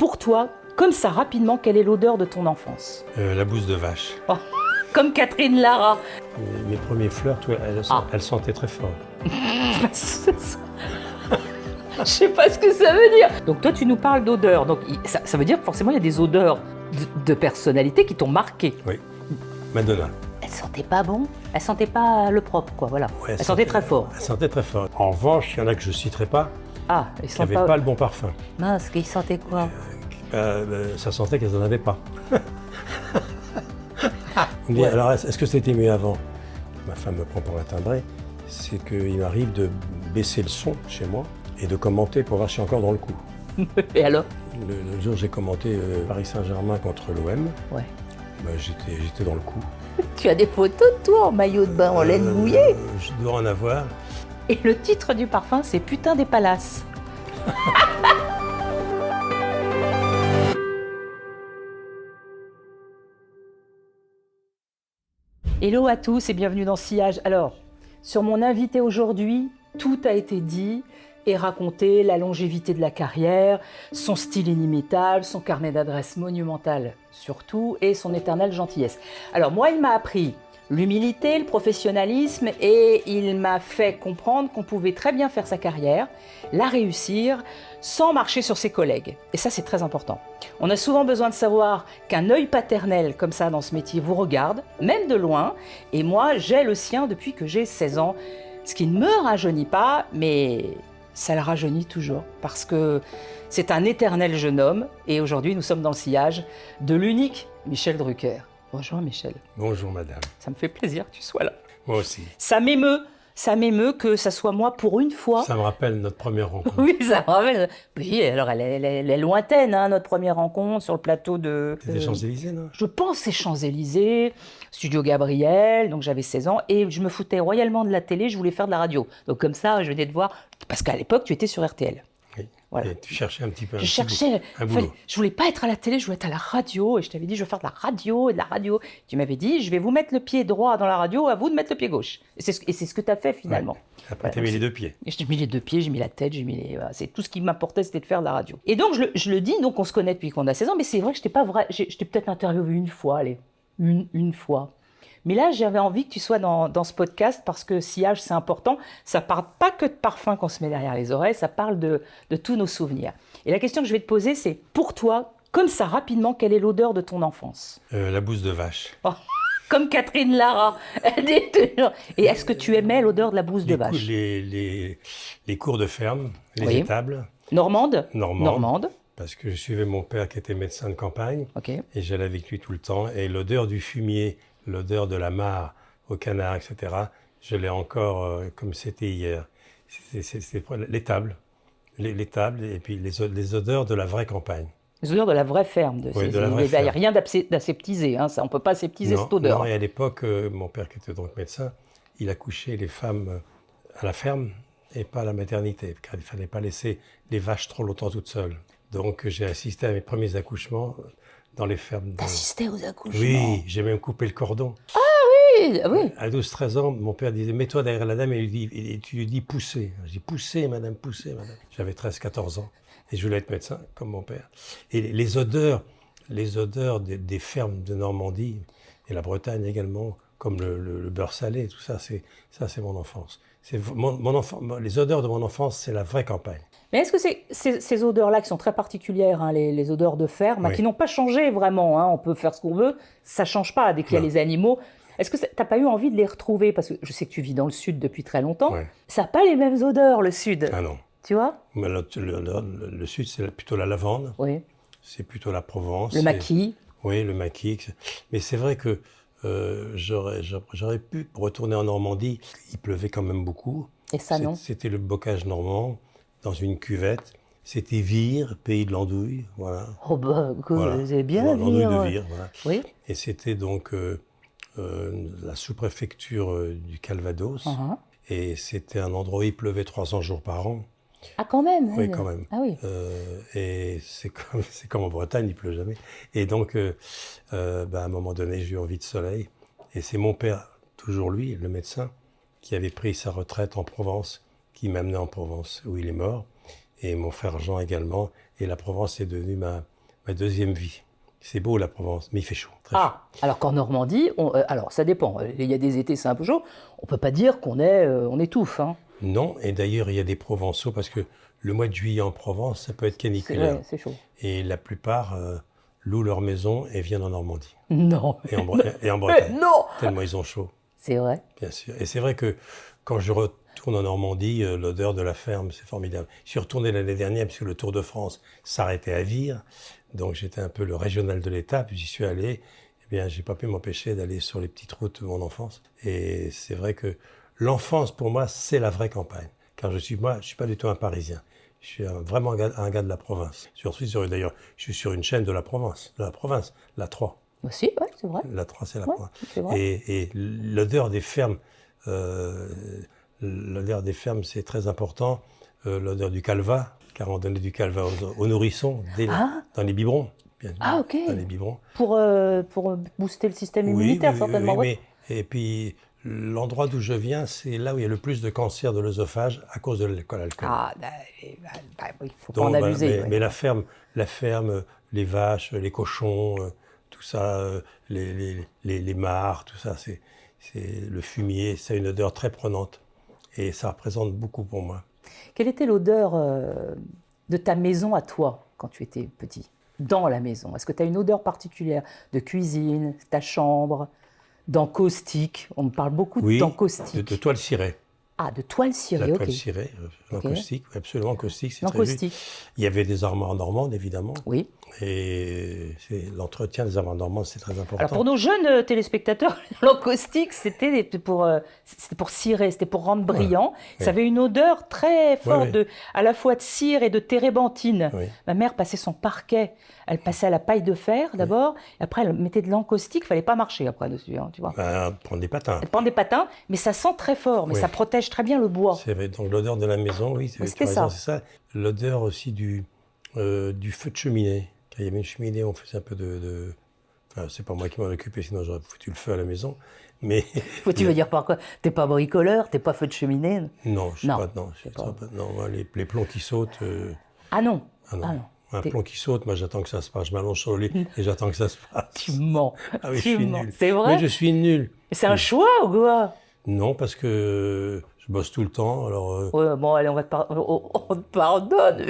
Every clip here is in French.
Pour toi, comme ça, rapidement, quelle est l'odeur de ton enfance? La bouse de vache. Oh, comme Catherine Lara. Mes premiers flirts, elles sentaient très fort. Je sais pas ce que ça veut dire. Donc toi, tu nous parles d'odeur. Donc ça veut dire que forcément, il y a des odeurs de personnalité qui t'ont marqué. Oui. Madonna. Elle sentait pas bon. Elle sentait pas le propre, quoi. Voilà. Ouais, elle sentait très fort. Elle sentait très fort. En revanche, il y en a que je ne citerai pas, Ah, ils qui sentent n'avaient pas le bon parfum. Mince, qu'ils sentaient quoi? Ça sentait qu'elles n'en avaient pas. On dit, Ouais. alors, est-ce que c'était mieux avant? Ma femme me prend pour un timbré. C'est qu'il m'arrive de baisser le son chez moi et de commenter pour voir si je suis encore dans le coup. Et alors? Le jour, j'ai commenté Paris Saint-Germain contre l'OM. Ouais. J'étais dans le coup. Tu as des photos de toi en maillot de bain en laine mouillée. Je dois en avoir. Et le titre du parfum, c'est Putain des Palaces. Hello à tous et bienvenue dans Sillage. Alors, sur mon invité aujourd'hui, tout a été dit et raconté, la longévité de la carrière, son style inimitable, son carnet d'adresses monumental surtout et son éternelle gentillesse. Alors moi, il m'a appris l'humilité, le professionnalisme et il m'a fait comprendre qu'on pouvait très bien faire sa carrière, la réussir sans marcher sur ses collègues. Et ça, c'est très important. On a souvent besoin de savoir qu'un œil paternel comme ça dans ce métier vous regarde, même de loin. Et moi, j'ai le sien depuis que j'ai 16 ans, ce qui ne me rajeunit pas, mais ça le rajeunit toujours parce que c'est un éternel jeune homme. Et aujourd'hui, nous sommes dans le sillage de l'unique Michel Drucker. Bonjour Michel. Bonjour madame. Ça me fait plaisir que tu sois là. Moi aussi. Ça m'émeut que ça soit moi pour une fois. Ça me rappelle notre première rencontre. Oui, ça me rappelle. Oui, alors elle est lointaine, hein, notre première rencontre sur le plateau de... C'était les Champs-Élysées, non? Je pense c'est Champs-Élysées, Studio Gabriel, donc j'avais 16 ans, et je me foutais royalement de la télé, je voulais faire de la radio. Donc comme ça, je venais te voir, parce qu'à l'époque, tu étais sur RTL. Oui. Voilà. Et tu cherchais un petit peu Je cherchais, un boulot. je voulais pas être à la télé, je voulais être à la radio, et je t'avais dit, je veux faire de la radio et de la radio. Tu m'avais dit, je vais vous mettre le pied droit dans la radio, à vous de mettre le pied gauche. Et c'est ce que tu as fait finalement. Ouais. Après, tu as mis les deux pieds. Et j'ai mis les deux pieds, j'ai mis la tête, voilà, c'est tout ce qui m'importait, c'était de faire de la radio. Et donc, je le dis, donc on se connaît depuis qu'on a 16 ans, mais c'est vrai que je t'ai peut-être interviewé une fois, allez, une fois. Mais là, j'avais envie que tu sois dans ce podcast parce que Sillage, c'est important. Ça parle pas que de parfum qu'on se met derrière les oreilles, ça parle de tous nos souvenirs. Et la question que je vais te poser, c'est pour toi, comme ça, rapidement, quelle est l'odeur de ton enfance? La bouse de vache. Oh, comme Catherine Lara. Elle dit toujours. Et est-ce que tu aimais l'odeur de la bouse de vache? Les cours de ferme, les Oui. étables. Normande? Normande. Parce que je suivais mon père qui était médecin de campagne. Ok. Et j'allais avec lui tout le temps. Et l'odeur du fumier, l'odeur de la mare au canard, etc., je l'ai encore comme c'était hier. C'est l'étable. Les tables et puis les odeurs de la vraie campagne. Les odeurs de la vraie ferme. Oui, de la vraie Il n'y a ferme. rien d'aseptisé. Hein, ça, on ne peut pas aseptiser cette odeur. Non, et à l'époque, mon père qui était donc médecin, il accouchait les femmes à la ferme et pas à la maternité, car il ne fallait pas laisser les vaches trop longtemps toutes seules. Donc j'ai assisté à mes premiers accouchements dans les fermes. T'assistais aux accouchements? Oui, j'ai même coupé le cordon. Oui, oui. À 12-13 ans, mon père disait « Mets-toi derrière la dame et tu lui dis poussez ». Je dis « Poussez, madame, poussez, madame ». J'avais 13-14 ans et je voulais être médecin comme mon père. Et les odeurs des fermes de Normandie et la Bretagne également, comme le beurre salé, tout ça, c'est mon enfance. Les odeurs de mon enfance, c'est la vraie campagne. Mais est-ce que ces odeurs-là qui sont très particulières, hein, les odeurs de ferme, Oui. qui n'ont pas changé vraiment, hein, on peut faire ce qu'on veut, ça ne change pas dès qu'il y a Non. les animaux. Est-ce que tu n'as pas eu envie de les retrouver? Parce que je sais que tu vis dans le sud depuis très longtemps. Ouais. Ça n'a pas les mêmes odeurs, le sud. Ah non. Tu vois? Mais le sud, c'est plutôt la lavande, Oui. c'est plutôt la Provence. Le maquis. Oui, le maquis. Mais c'est vrai que j'aurais pu retourner en Normandie. Il pleuvait quand même beaucoup. Et ça, non? C'était le bocage normand, dans une cuvette. C'était Vire, pays de l'andouille. Voilà. Oh bah, Voilà. c'est bien Voilà, l'andouille Vire. de Vire, voilà. Oui. Et c'était donc la sous-préfecture du Calvados. Uh-huh. Et c'était un endroit où il pleuvait 300 jours par an. Ah, quand même. Oui, quand même. Ah oui. Et c'est comme en Bretagne, il pleut jamais. Et donc, à un moment donné, j'ai eu envie de soleil. Et c'est mon père, toujours lui, le médecin, qui avait pris sa retraite en Provence, qui m'a amené en Provence, où il est mort. Et mon frère Jean également. Et la Provence est devenue ma deuxième vie. C'est beau la Provence, mais il fait chaud, très chaud. Ah, alors qu'en Normandie, alors ça dépend. Il y a des étés, c'est un peu chaud. On peut pas dire on étouffe. Hein. Non, et d'ailleurs, il y a des Provençaux, parce que le mois de juillet en Provence, ça peut être caniculaire. C'est chaud. Et la plupart louent leur maison et viennent en Normandie. Non. Et en Bretagne. Non. Tellement ils ont chaud. C'est vrai. Bien sûr. Et c'est vrai que quand je retourne en Normandie, l'odeur de la ferme, c'est formidable. Je suis retourné l'année dernière, puisque le Tour de France s'arrêtait à Vire. Donc j'étais un peu le régional de l'État, puis j'y suis allé. Eh bien, j'ai pas pu m'empêcher d'aller sur les petites routes de mon enfance. Et c'est vrai que l'enfance, pour moi, c'est la vraie campagne. Car je suis pas du tout un Parisien. Je suis vraiment un gars de la province. D'ailleurs, je suis sur une chaîne de la province, la 3. Aussi, ouais, c'est vrai. La 3, c'est la Ouais, province. c'est vrai. Et l'odeur des fermes, c'est très important. L'odeur du calva, car on donnait du calva aux nourrissons dans les biberons. Bien, Ok. Dans les biberons. Pour booster le système immunitaire, certainement. Oui, mais et puis l'endroit d'où je viens, c'est là où il y a le plus de cancer de l'œsophage à cause de l'alcool. Ah, il ne faut pas en abuser. Mais la ferme, les vaches, les cochons, tout ça, les mares, tout ça, c'est le fumier, c'est une odeur très prenante. Et ça représente beaucoup pour moi. Quelle était l'odeur de ta maison à toi, quand tu étais petit, dans la maison? Est-ce que tu as une odeur particulière de cuisine, ta chambre, d'encaustique? On me parle beaucoup d'encaustique. De toile cirée. Ah, de toile cirée, La ok. toile cirée, l'encaustique, absolument encaustique, c'est très L'encaustique. juste. Il y avait des armoires normandes, évidemment. Oui. Et l'entretien des armoires normandes, c'est très important. Alors pour nos jeunes téléspectateurs, l'encaustique, c'était pour cirer, c'était pour rendre brillant. Ouais. Ça avait une odeur très forte, Ouais. à la fois de cire et de térébenthine. Oui. Ma mère passait son parquet, elle passait à la paille de fer d'abord, et après elle mettait de l'encaustique, il ne fallait pas marcher après dessus, hein, tu vois. Prendre des patins. Elle prend des patins, mais ça sent très fort, mais ça protège très bien le bois. C'est vrai, donc l'odeur de la maison, oui, C'était ça. C'est ça. L'odeur aussi du feu de cheminée. Quand il y avait une cheminée, on faisait un peu Enfin, c'est pas moi qui m'en occupais, sinon j'aurais foutu le feu à la maison. Mais Tu veux dire par quoi? T'es pas bricoleur, t'es pas feu de cheminée? non, je sais pas. Non, moi, les plombs qui sautent. Ah non. Ah non. Un plomb qui saute, moi j'attends que ça se passe. Je m'allonge sur le lit et j'attends que ça se passe. Tu mens. Ah oui, je suis nul. C'est vrai? Mais je suis nul. C'est un choix ou quoi? Non, parce que je bosse tout le temps. Alors, Ouais, bon, allez, on te pardonne.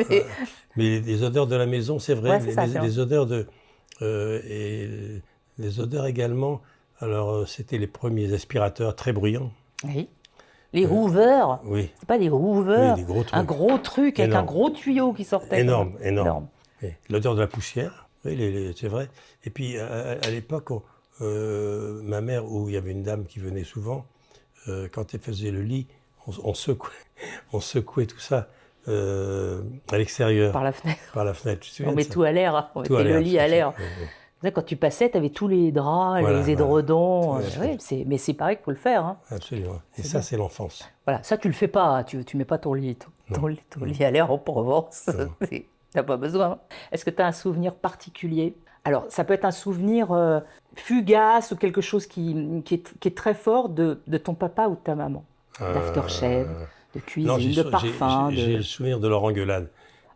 mais les odeurs de la maison, c'est vrai. Ouais, c'est ça, les odeurs et les odeurs également. Alors, c'était les premiers aspirateurs très bruyants. Oui. Les rouvers. Oui. C'est pas des rouvers. Oui, des gros trucs. Un gros truc avec un gros tuyau qui sortait. Énorme. Oui. L'odeur de la poussière. Oui, c'est vrai. Et puis, à l'époque, ma mère, où il y avait une dame qui venait souvent, quand elle faisait le lit, on secouait tout ça à l'extérieur. Par la fenêtre. Par la fenêtre. Tu te souviens On met de ça? tout à l'air. On mettait le lit à l'air. Quand tu passais, tu avais tous les draps, les édredons. Mais c'est pareil qu'il faut le faire. Hein. Absolument. Et ça, c'est l'enfance. Voilà, ça, tu le fais pas. Tu mets pas ton lit à l'air en Provence. Tu n'as pas besoin. Est-ce que tu as un souvenir particulier? Alors, ça peut être un souvenir fugace ou quelque chose qui est très fort de ton papa ou de ta maman. D'aftershave, de cuisine, de parfum. J'ai le souvenir de leur engueulade.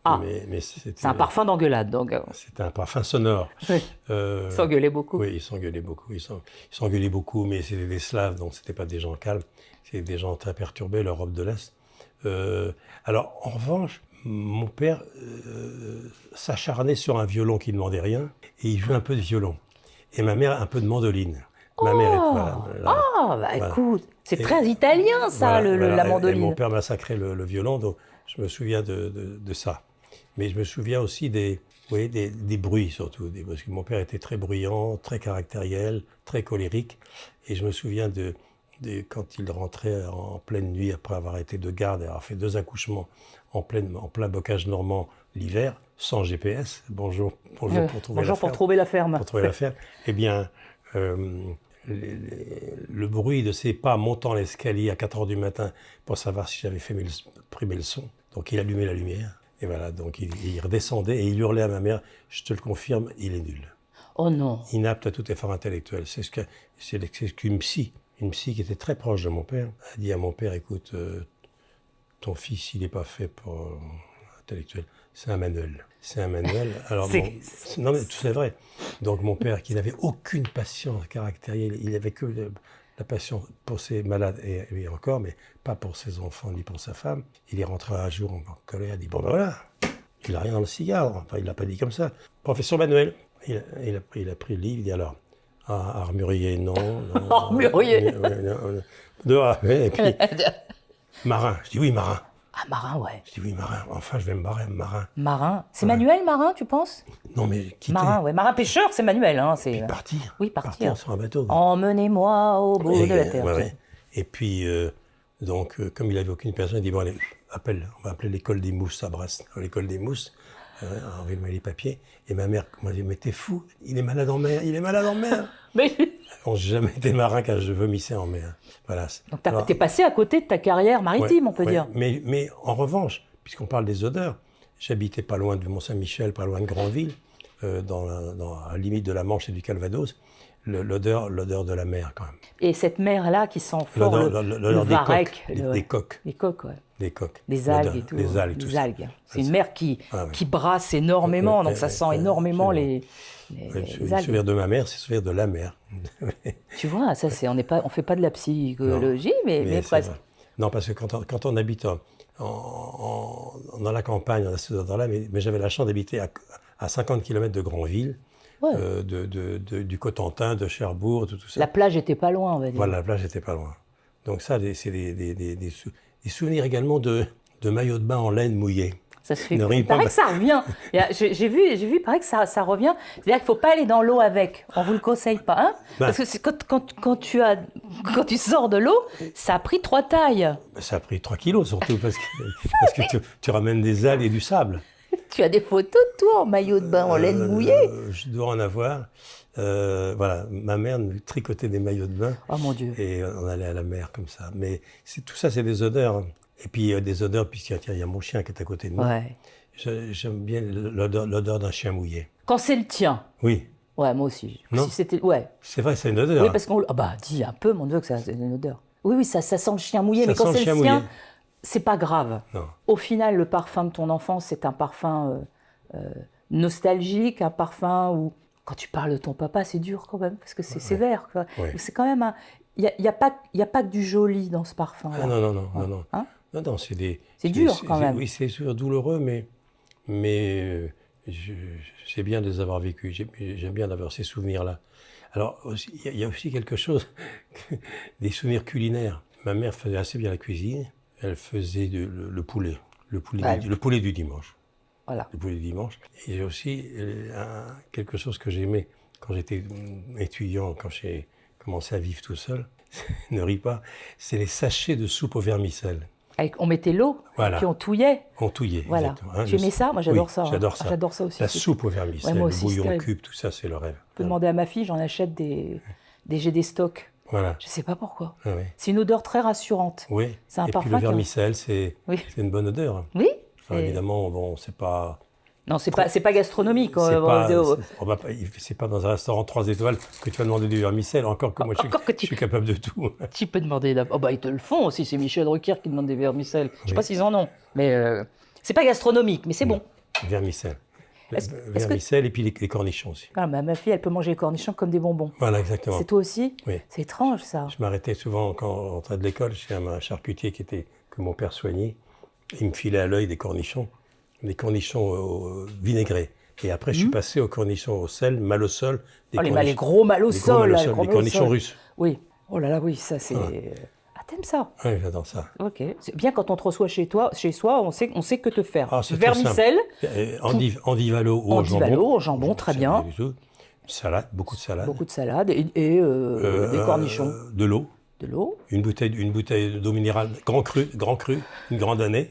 Ah, mais c'est un parfum d'engueulade, donc. C'était un parfum sonore. Ils s'engueulaient beaucoup. Oui, ils s'engueulaient beaucoup. Ils s'engueulaient beaucoup, mais c'était des Slaves, donc c'était pas des gens calmes. C'était des gens très perturbés, l'Europe de l'Est. Alors, en revanche, mon père s'acharnait sur un violon qui ne demandait rien, et il jouait un peu de violon. Et ma mère, un peu de mandoline. Ma mère est écoute, c'est très italien, ça, la mandoline. Et mon père massacrait le violon, donc je me souviens de ça. Mais je me souviens aussi des bruits, surtout. Parce que mon père était très bruyant, très caractériel, très colérique. Et je me souviens quand il rentrait en pleine nuit, après avoir été de garde et avoir fait 2 accouchements en plein bocage normand l'hiver, sans GPS. Bonjour pour trouver la ferme. Pour trouver la ferme. Eh bien, le bruit de ses pas montant l'escalier à 4 heures du matin pour savoir si j'avais pris mes leçons. Donc il allumait la lumière. Et voilà, donc il redescendait et il hurlait à ma mère, je te le confirme, il est nul. Oh non. Inapte à tout effort intellectuel. C'est qu'une psy qui était très proche de mon père, a dit à mon père, écoute, ton fils, il n'est pas fait pour intellectuel. c'est un manuel. C'est un manuel. Alors, C'est- non, mais c'est vrai. Donc, mon père, qui n'avait aucune patience caractérielle, il n'avait que la patience pour ses malades, et encore, mais pas pour ses enfants ni pour sa femme. Il est rentré un jour en colère, il dit, bon ben voilà, il n'a rien dans le cigare. Enfin, il ne l'a pas dit comme ça. Professeur Manuel, il a pris le livre, il dit alors, armurier, non. Armurier. Dehors, et puis, marin. Je dis oui, marin. Ah, marin, ouais. Je dis oui, marin. Enfin, je vais me barrer, marin. Marin. C'est Ouais. Manuel, marin, tu penses? Non, mais quitter. Marin, ouais. Marin pêcheur, c'est Manuel. Hein, c'est... Puis partir. Oui, partir. Sur un bateau. quoi. Emmenez-moi au bout de la terre. Ouais, ouais. Et puis, donc, comme il n'avait aucune personne, il dit bon, allez, on va appeler l'école des mousses à Brest. L'école des mousses, on va mettre les papiers. Et ma mère m'a dit mais t'es fou, il est malade en mer, il est malade en mer. Mais... Bon, j'ai jamais été marin car je vomissais en mer. Voilà. Donc Alors, t'es passé à côté de ta carrière maritime, ouais, on peut ouais. dire. Mais en revanche, puisqu'on parle des odeurs, j'habitais pas loin de Mont-Saint-Michel, pas loin de Granville, dans la limite de la Manche et du Calvados. L'odeur de la mer quand même. Et cette mer-là qui sent fort le des varech. coques. Les coques, ouais. Des coques. Des algues et tout. Des algues, tout Des ça. algues. C'est une mer qui brasse énormément, donc ça sent Ouais, énormément absolument. les Le algues. souvenir de ma mère, c'est le souvenir de la mer. Tu vois, ça c'est, on fait pas de la psychologie, mais c'est presque. vrai. Non, parce que quand on habite dans la campagne, on a ces odeurs-là, mais j'avais la chance d'habiter à 50 km de Granville, Ouais. du Cotentin, de Cherbourg, tout ça. La plage était pas loin, on va dire. Voilà, la plage n'était pas loin. Donc ça, c'est des souvenirs également de maillots de bain en laine mouillés. Ça se fait. Ne ris Il pas, paraît que ça revient. J'ai vu, il paraît que ça revient. C'est-à-dire qu'il ne faut pas aller dans l'eau avec. On ne vous le conseille pas. Hein parce que quand tu sors de l'eau, ça a pris 3 tailles. Ça a pris 3 kilos surtout, parce que tu ramènes des algues et du sable. Tu as des photos de toi en maillot de bain en laine mouillée. Je dois en avoir. Voilà, ma mère nous tricotait des maillots de bain. Oh mon Dieu. Et on allait à la mer comme ça. Mais tout ça, c'est des odeurs. Hein. Et puis des odeurs, puisqu'il y a mon chien qui est à côté de moi. Ouais. J'aime bien l'odeur d'un chien mouillé. Quand c'est le tien. Oui, Ouais, moi aussi. Non. Si c'était, ouais. c'est vrai, c'est une odeur. Oui, parce qu'on. Ah bah, dis un peu, mon Dieu, que ça c'est une odeur. Oui, ça sent le chien mouillé, Ça mais quand sent le c'est chien le sien, mouillé. c'est pas grave. Non. Au final, le parfum de ton enfance, c'est un parfum nostalgique, un parfum où, quand tu parles de ton papa, c'est dur quand même, parce que c'est sévère. Quoi. Ouais. C'est quand même un. Il n'y a pas que du joli dans ce parfum. Ah, non. Hein Non, c'est des. C'est dur, quand même. Oui, c'est sûr, douloureux, mais c'est bien de les avoir vécus. J'aime bien d'avoir ces souvenirs-là. Alors, il y a aussi quelque chose, des souvenirs culinaires. Ma mère faisait assez bien la cuisine. Elle faisait le poulet. Le poulet du dimanche. Voilà. Le poulet du dimanche. Et j'ai aussi quelque chose que j'aimais quand j'étais étudiant, quand j'ai commencé à vivre tout seul. Ne ris pas. C'est les sachets de soupe au vermicelle. On mettait l'eau, Voilà. puis on touillait. On touillait, Voilà. exactement. Hein, Tu aimais ça? Moi, j'adore ça. J'adore ça. Ah, j'adore ça aussi. La soupe au vermicelle, Ouais, moi le aussi, bouillon c'est cube, tout ça, c'est le rêve. Je peux demander à ma fille, j'en achète j'ai des stocks. Voilà. Je ne sais pas pourquoi. Ah, oui. C'est une odeur très rassurante. Oui. C'est un Et puis parfum le qui- vermicelle, c'est Oui. une bonne odeur. Oui. Enfin, Et- évidemment, bon, c'est pas. Non, c'est pas gastronomique. C'est pas dans un restaurant 3 étoiles que tu vas demander du vermicelle. Encore que moi, je suis capable de tout. Tu peux demander. Oh bah ils te le font aussi. C'est Michel Drucker qui demande des vermicelles. Je sais Oui. pas s'ils en ont, mais c'est pas gastronomique, mais c'est bon. Vermicelle. Est-ce que- Vermicelle et puis les cornichons aussi. Ah, ma fille, elle peut manger les cornichons comme des bonbons. Voilà, exactement. C'est toi aussi? Oui. C'est étrange ça. Je m'arrêtais souvent quand on rentrait de l'école chez un charcutier que mon père soignait. Il me filait à l'œil des cornichons vinaigrés. Et après, je suis passé aux cornichons au sel, mal au sol. Les gros mal au sol. là, les gros les mal au cornichons sol. russes. Oui. Oh là là, oui, ça c'est. Ah, t'aimes ça? Oui, j'adore ça. Ok. C'est bien quand on te reçoit chez soi, on sait que te faire. Ah, c'est très Vermicelle, Andivalo ou au jambon. Andivalo au jambon, très bien. Salade, beaucoup de salade. Beaucoup de salade et des cornichons. De l'eau. De l'eau. Une bouteille d'eau minérale, grand cru, une grande année.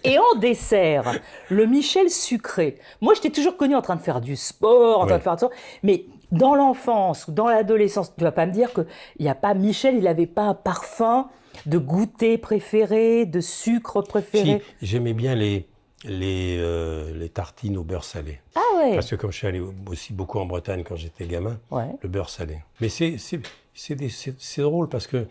Et en dessert, le Michel sucré. Moi, je t'ai toujours connu en train de faire du sport, en train de faire ça. Mais dans l'enfance ou dans l'adolescence, tu vas pas me dire qu'il n'y a pas Michel, il n'avait pas un parfum de goûter préféré, de sucre préféré. Si, j'aimais bien les tartines au beurre salé. Ah ouais. Parce que comme je suis allé aussi beaucoup en Bretagne quand j'étais gamin, Ouais. le beurre salé. Mais c'est drôle parce que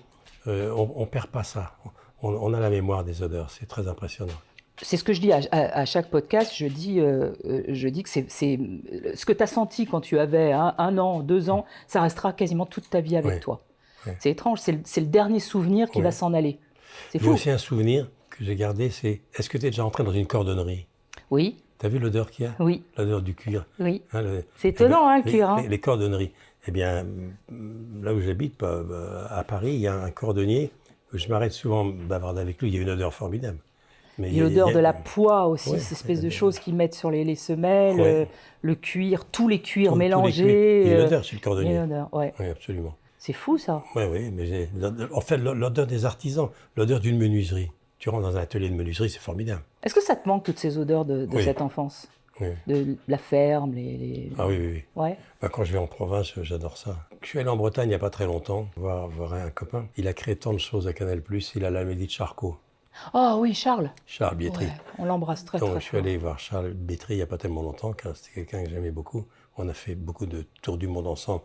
on perd pas ça. On a la mémoire des odeurs, c'est très impressionnant. c'est ce que je dis à chaque podcast, je dis que c'est ce que tu as senti quand tu avais 1 an, 2 ans, ça restera quasiment toute ta vie avec toi. Ouais. C'est étrange, c'est le dernier souvenir qui va s'en aller. C'est fou. Il y a aussi un souvenir que j'ai gardé, c'est est-ce que tu es déjà rentré dans une cordonnerie? Oui. Tu as vu l'odeur qu'il y a? Oui. L'odeur du cuir. Oui. Hein, c'est étonnant, le cuir. Les cordonneries. Eh bien, là où j'habite, à Paris, il y a un cordonnier. Je m'arrête souvent bavarder avec lui. Il y a une odeur formidable. Mais il y a l'odeur de la poie aussi, cette espèce de choses qu'ils mettent sur les semelles, le cuir, tous les cuirs mélangés. Il y a une odeur sur le cordonnier. Il y a une odeur, oui, absolument. C'est fou, ça. Oui, mais en fait, l'odeur des artisans, l'odeur d'une menuiserie. Tu rentres dans un atelier de menuiserie, c'est formidable. Est-ce que ça te manque, toutes ces odeurs de cette enfance? De la ferme, Ah oui. Ouais. Quand je vais en province, j'adore ça. Je suis allé en Bretagne il n'y a pas très longtemps, voir un copain. Il a créé tant de choses à Canal+, il a la mélodie de Charcot. Ah oui, Charles. Charles Bietri. Ouais, on l'embrasse très fort. Je suis allé voir Charles Bietri il n'y a pas tellement longtemps, car c'était quelqu'un que j'aimais beaucoup. On a fait beaucoup de tours du monde ensemble.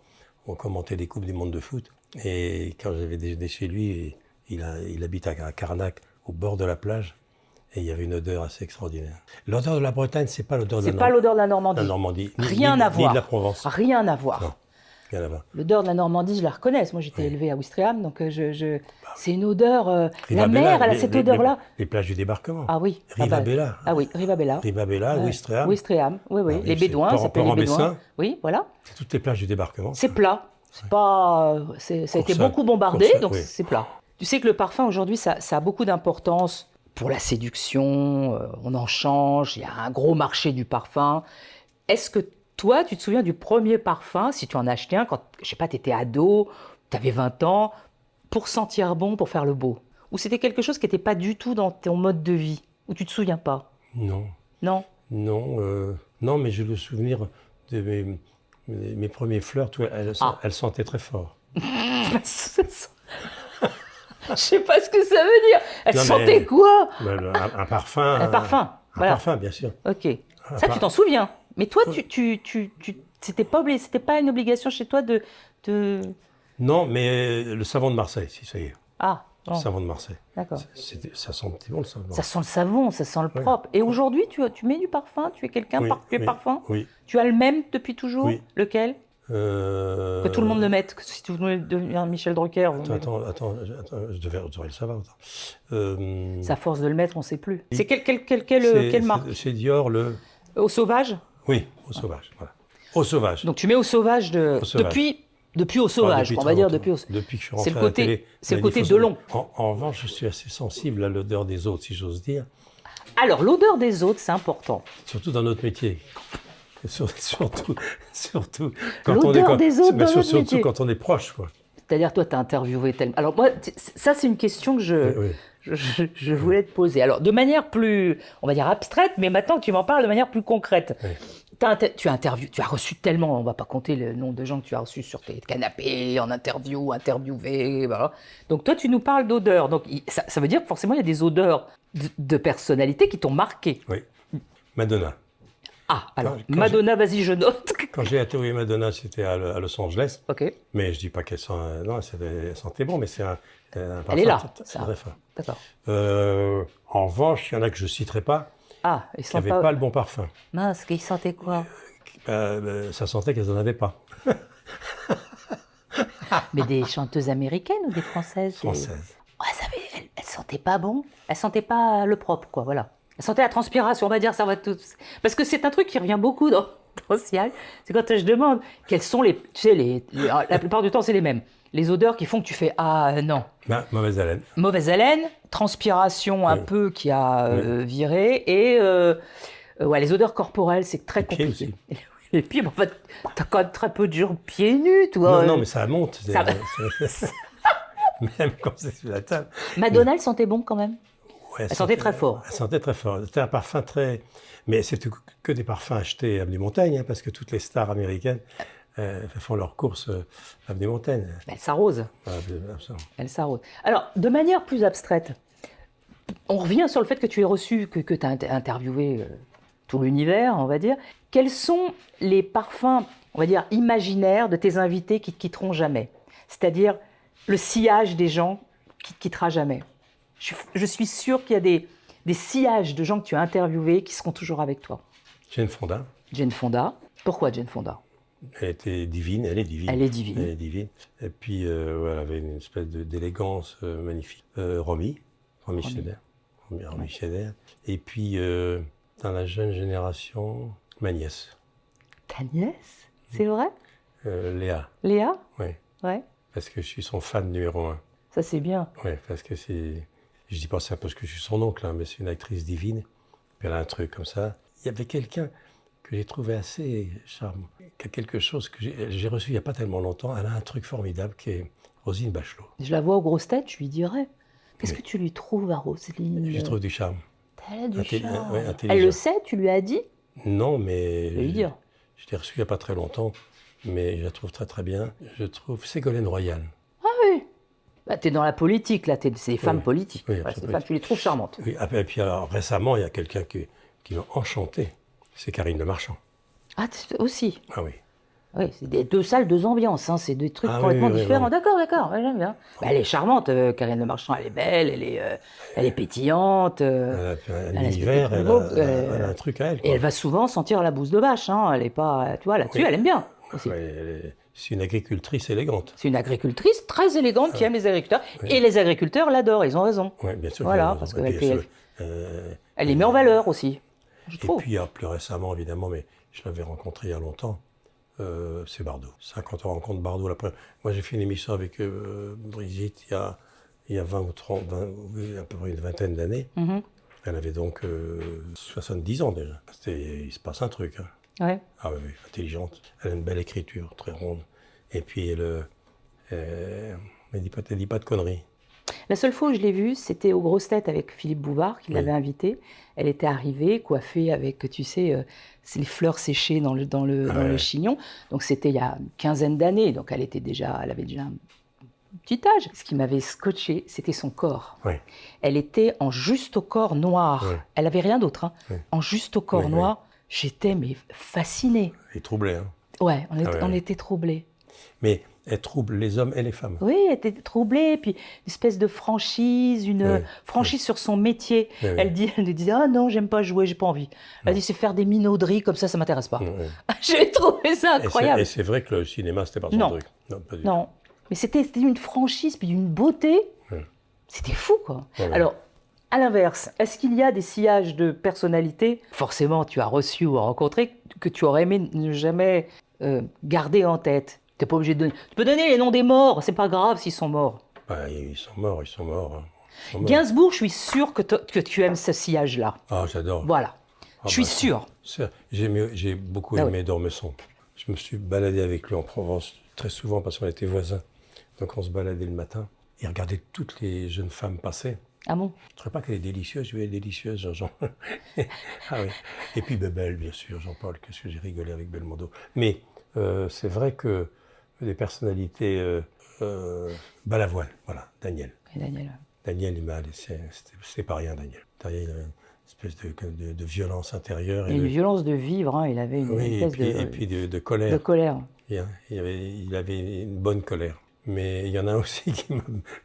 On commentait des Coupes du Monde de foot. Et quand j'avais déjeuné chez lui, il habite à Carnac, au bord de la plage. Et il y avait une odeur assez extraordinaire. L'odeur de la Bretagne, c'est pas l'odeur de la Normandie. Rien à voir. Ni de la Provence. Rien à voir. Non. L'odeur de la Normandie, je la reconnais. Moi, j'étais élevée à Ouistreham, donc c'est une odeur. La mer, elle a cette odeur-là. Les plages du débarquement. Ah oui. Rivabella. Ah oui, Rivabella. Ouistreham. Ouistreham, oui. Les Bédouins, ça s'appelle les Bédouins. Oui, voilà. C'est toutes les plages du débarquement. C'est plat. C'est pas. Ça a été beaucoup bombardé, donc c'est plat. Tu sais que le parfum aujourd'hui, ça a beaucoup d'importance pour la séduction. On en change. Il y a un gros marché du parfum. Est-ce que toi, tu te souviens du premier parfum, si tu en as acheté un, quand, je sais pas, tu étais ado, tu avais 20 ans, pour sentir bon, pour faire le beau? Ou c'était quelque chose qui n'était pas du tout dans ton mode de vie? Ou tu te souviens pas? Non. Non? Non, mais j'ai le souvenir de mes premières fleurs, elles sentaient très fort. Je sais pas ce que ça veut dire. Elles sentaient quoi? Un parfum. Un parfum, voilà. Un parfum, bien sûr. Ok. Ça, tu t'en souviens? Mais toi, c'était pas une obligation chez toi de... Non, mais le savon de Marseille, si ça y est. Ah, bon. Le savon de Marseille. D'accord. Ça sent bon, le savon. Ça sent le savon, ça sent le propre. Et aujourd'hui, tu mets du parfum? Tu es quelqu'un parfum? Oui. Tu as le même depuis toujours? Oui. Lequel? Que tout le monde le mette, que si tu voulais devenir Michel Drucker. Attends, je devrais le savoir. C'est à force de le mettre, on ne sait plus. C'est quelle marque? C'est Dior, Au Sauvage? Oui, Au Sauvage, voilà. Au Sauvage. Donc tu mets Au Sauvage depuis Au Sauvage, on va dire depuis que je suis rentré à la télé. C'est le côté Delon. En revanche, je suis assez sensible à l'odeur des autres, si j'ose dire. Alors, l'odeur des autres, c'est important. Surtout dans notre métier. Surtout quand on est proche, quoi. C'est-à-dire, toi, tu as interviewé tellement... Alors, moi, ça, c'est une question que je voulais te poser. Alors, de manière plus, on va dire, abstraite, mais maintenant que tu m'en parles de manière plus concrète. Oui. Tu as reçu tellement, on ne va pas compter le nombre de gens que tu as reçus sur tes canapés, en interviewé, voilà. Donc, toi, tu nous parles d'odeurs. Donc, ça veut dire que forcément, il y a des odeurs de personnalité qui t'ont marqué. Oui. Madonna. Ah, alors, Madonna, vas-y, je note. Quand j'ai interviewé Madonna, c'était à Los Angeles. Ok. Mais je dis pas qu'elle sent... Non, elle sentait bon, mais c'est un parfum. Elle est là. C'est très fin. D'accord. En revanche, il y en a que je ne citerai pas, qui n'avaient pas le bon parfum. Mince, qu'ils sentaient quoi? Ça sentait qu'elles n'en avaient pas. Mais des chanteuses américaines ou des françaises? Françaises. Ouais, elles sentaient pas bon. Elles sentaient pas le propre, quoi, voilà. Elles sentaient la transpiration, on va dire, ça va tout. Parce que c'est un truc qui revient beaucoup dans Cial. C'est quand je demande quelles sont les... Tu sais, la plupart du temps, c'est les mêmes. Les odeurs qui font que tu fais « Ah, non ». Mauvaise haleine. Mauvaise haleine, transpiration un peu qui a viré, et les odeurs corporelles, c'est très compliqué. Et puis, en fait, t'as quand même très peu de jours pieds nus, toi. Non, mais ça monte. Même quand c'est sur la table. Madonna, elle sentait bon quand même. Elle sentait très fort. Elle sentait très fort. C'était un parfum très... Mais c'était que des parfums achetés à Avenue Montaigne, parce que toutes les stars américaines font leurs courses à Avenue Montaigne. Elle s'arrose. Elle s'arrose. Alors, de manière plus abstraite, on revient sur le fait que tu aies reçu, que tu as interviewé tout l'univers, on va dire. Quels sont les parfums, on va dire, imaginaires de tes invités qui ne te quitteront jamais? C'est-à-dire le sillage des gens qui ne te quittera jamais. Je suis sûre qu'il y a des sillages de gens que tu as interviewés qui seront toujours avec toi? Jane Fonda. Jane Fonda. Pourquoi Jane Fonda? Elle était divine, elle est divine. Elle est divine. Elle est divine. Et puis, elle avait une espèce d'élégance magnifique. Romy Schneider. Romy Schneider. Et puis, dans la jeune génération, ma nièce. Ta nièce? C'est vrai? Léa. Léa? Oui. Ouais. Parce que je suis son fan numéro 1. Ça, c'est bien. Oui, parce que c'est... Je dis pas ça parce que je suis son oncle, hein, mais c'est une actrice divine. Puis elle a un truc comme ça. Il y avait quelqu'un que j'ai trouvé assez charmant, qui a quelque chose que j'ai reçu il n'y a pas tellement longtemps. Elle a un truc formidable qui est Roselyne Bachelot. Je la vois aux grosses têtes, je lui dirais. Qu'est-ce Oui. que tu lui trouves à Roselyne? Je trouve du charme. Elle a du charme. Ouais, Elle le sait, tu lui as dit? Non, mais... Je vais lui dire. Je l'ai reçue il n'y a pas très longtemps, mais je la trouve très très bien. Je trouve Ségolène Royal. Ah oui. Bah, t'es dans la politique, là. C'est des femmes politiques. Oui, Ouais, absolument. ces femmes, tu les trouves charmantes. Oui, et puis alors, récemment, il y a quelqu'un qui m'a enchanté. C'est Karine Le Marchand. Ah, aussi. Ah oui. Oui, c'est des deux salles, deux ambiances. Hein. C'est des trucs Ah complètement oui, oui, différents. oui. D'accord. Ouais, j'aime bien. Bah, elle est charmante, Karine Le Marchand. Elle est belle, elle est pétillante. Elle a un elle a univers, ce elle petit a un truc à elle. Et Quoi. elle va souvent sentir la bouse de vache. Hein. Elle est pas, tu vois, là-dessus, Oui. elle aime bien. Aussi. Ouais, c'est une agricultrice élégante. C'est une agricultrice très élégante qui aime les agriculteurs. Oui. Et les agriculteurs l'adorent, ils ont raison. Oui, bien sûr. Voilà, parce qu'elle elle les met en valeur aussi, je trouve. Et puis, plus récemment, évidemment, mais je l'avais rencontré il y a longtemps, c'est Bardot. 50 ans rencontre Bardot. Moi, j'ai fait une émission avec Brigitte il y a 20 ou 30, à peu près une vingtaine d'années. Mm-hmm. Elle avait donc 70 ans déjà. Il se passe un truc. Hein. Ouais. Ah oui, intelligente. Elle a une belle écriture, très ronde. Et puis, elle dit pas de conneries. La seule fois où je l'ai vue, c'était aux Grosses Têtes avec Philippe Bouvard, qui l'avait invitée. Elle était arrivée, coiffée avec, tu sais, les fleurs séchées dans le chignon. Donc, c'était il y a une quinzaine d'années. Donc, elle avait déjà un petit âge. Ce qui m'avait scotché, c'était son corps. Oui. Elle était en juste au corps noir. Oui. Elle n'avait rien d'autre. Hein. Oui. En juste au corps noir. J'étais fascinée. Et troublée, hein. Ouais, on était troublés. Mais elle trouble les hommes et les femmes. Oui, elle était troublée, puis une espèce de franchise, une franchise sur son métier. Oui. Elle lui disait « Ah non, j'aime pas jouer, j'ai pas envie. » Elle dit « C'est faire des minauderies, comme ça m'intéresse pas. » J'ai trouvé ça incroyable. Et c'est vrai que le cinéma, c'était pas son truc. Non, pas du tout. Non, mais c'était une franchise, puis une beauté. C'était fou, quoi. Alors, à l'inverse, est-ce qu'il y a des sillages de personnalité, forcément tu as reçu ou rencontré, que tu aurais aimé ne jamais garder en tête? Tu n'es pas obligé de donner. Tu peux donner les noms des morts, c'est pas grave s'ils sont morts. Bah, ils sont morts. Hein. Gainsbourg, je suis sûr que tu aimes ce sillage-là. Ah, j'adore. Voilà. Je suis sûr. J'ai beaucoup aimé d'Ormesson. Je me suis baladé avec lui en Provence très souvent parce qu'on était voisins. Donc on se baladait le matin et regardait toutes les jeunes femmes passer. Ah bon? Je ne trouvais pas qu'elle est délicieuse, je vais être délicieuse, Jean. Ah oui. Et puis Bebel, bien sûr, Jean-Paul, qu'est-ce que j'ai rigolé avec Belmondo. Mais c'est vrai que des personnalités... Balavoine, voilà, Daniel. Et Daniel. Daniel, il m'a laissé... C'est pas rien, Daniel. Derrière, il avait une espèce de violence intérieure. Et une violence de vivre, hein. Il avait une espèce et puis de colère. De colère. Il avait une bonne colère. Mais il y en a aussi qui m'a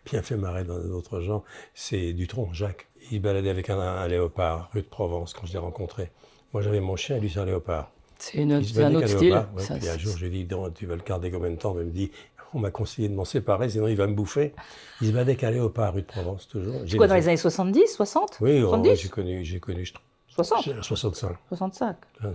bien fait marrer dans d'autres gens, c'est Dutronc, Jacques. Il baladait avec un léopard, rue de Provence, quand je l'ai rencontré. Moi, j'avais mon chien, lui, c'est un léopard. C'est un autre style. Ouais, puis un jour, je lui ai dit, tu vas le garder combien de temps? Il me dit, on m'a conseillé de m'en séparer, sinon il va me bouffer. Il se baladait avec un léopard, rue de Provence, toujours. C'est quoi, dans les années 70, 60? Oui, 70? J'ai connu, je trouve. 60? 65. 65. Ouais.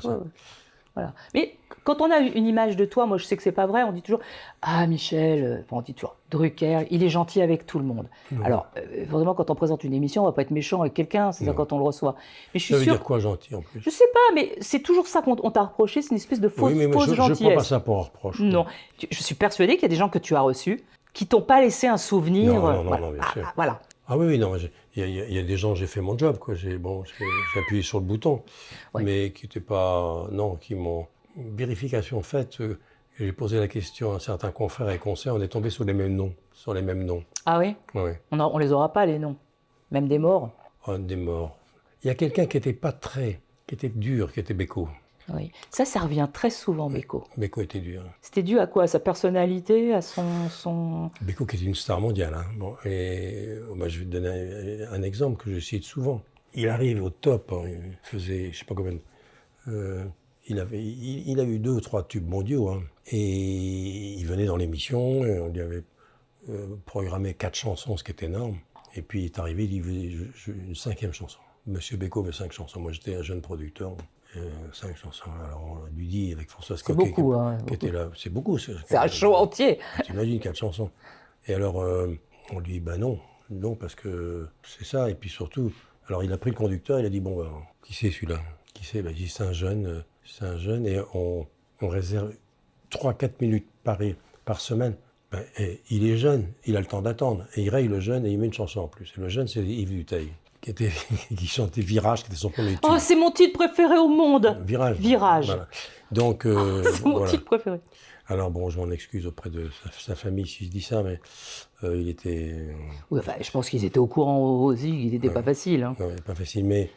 Voilà. Mais quand on a une image de toi, moi je sais que c'est pas vrai, on dit toujours « Ah Michel », on dit toujours « Drucker, il est gentil avec tout le monde ». Alors, vraiment, quand on présente une émission, on va pas être méchant avec quelqu'un, c'est ça quand on le reçoit. Mais je suis ça veut dire quoi, gentil, en plus? Je sais pas, mais c'est toujours ça qu'on t'a reproché, c'est une espèce de fausse gentillesse. Je prends pas ça pour un reproche. Non, je suis persuadée qu'il y a des gens que tu as reçus qui t'ont pas laissé un souvenir. Non, bien sûr. Voilà. Ah oui, non, il y a des gens, j'ai fait mon job, quoi. J'ai appuyé sur le bouton, mais qui n'étaient pas... Non, qui m'ont... Vérification faite, j'ai posé la question à un certain confrère et conseil, on est tombé sur les mêmes noms. Ah oui? Oui. On les aura pas, les noms. Même des morts. Oh, des morts. Il y a quelqu'un qui était dur, qui était Beko. Oui. Ça revient très souvent, Beko. Beko était dur. C'était dû à quoi? À sa personnalité, à son... Beko qui était une star mondiale. Hein. Bon, et je vais te donner un exemple que je cite souvent. il arrive au top, hein, il faisait, je sais pas combien, il a eu 2 ou 3 tubes mondiaux, hein, et il venait dans l'émission, et on lui avait programmé 4 chansons, ce qui est énorme, et puis il est arrivé, il voulait une 5e chanson. Monsieur Bécaud veut 5 chansons, moi j'étais un jeune producteur, 5 chansons, alors on lui dit avec Françoise Coquet, beaucoup, qui était là, c'est beaucoup. C'est un show entier. T'imagines 4 chansons. Et alors on lui dit, bah non, parce que c'est ça, et puis surtout, alors il a pris le conducteur, il a dit, bon, bah, qui c'est celui-là? Qui c'est? Bah, il dit, c'est un jeune, et on réserve 3-4 minutes par semaine. Ben, et il est jeune, il a le temps d'attendre. Et il règle le jeune et il met une chanson en plus. Et le jeune, c'est Yves Duteil, qui chantait Virage, qui était son premier tube. Oh, c'est mon titre préféré au monde. Virage. Voilà. Donc, c'est mon titre préféré. Alors bon, je m'en excuse auprès de sa famille si je dis ça, mais il était... Oui, enfin, je pense qu'ils étaient au courant aussi, il n'était pas facile. Hein. Non, pas facile, mais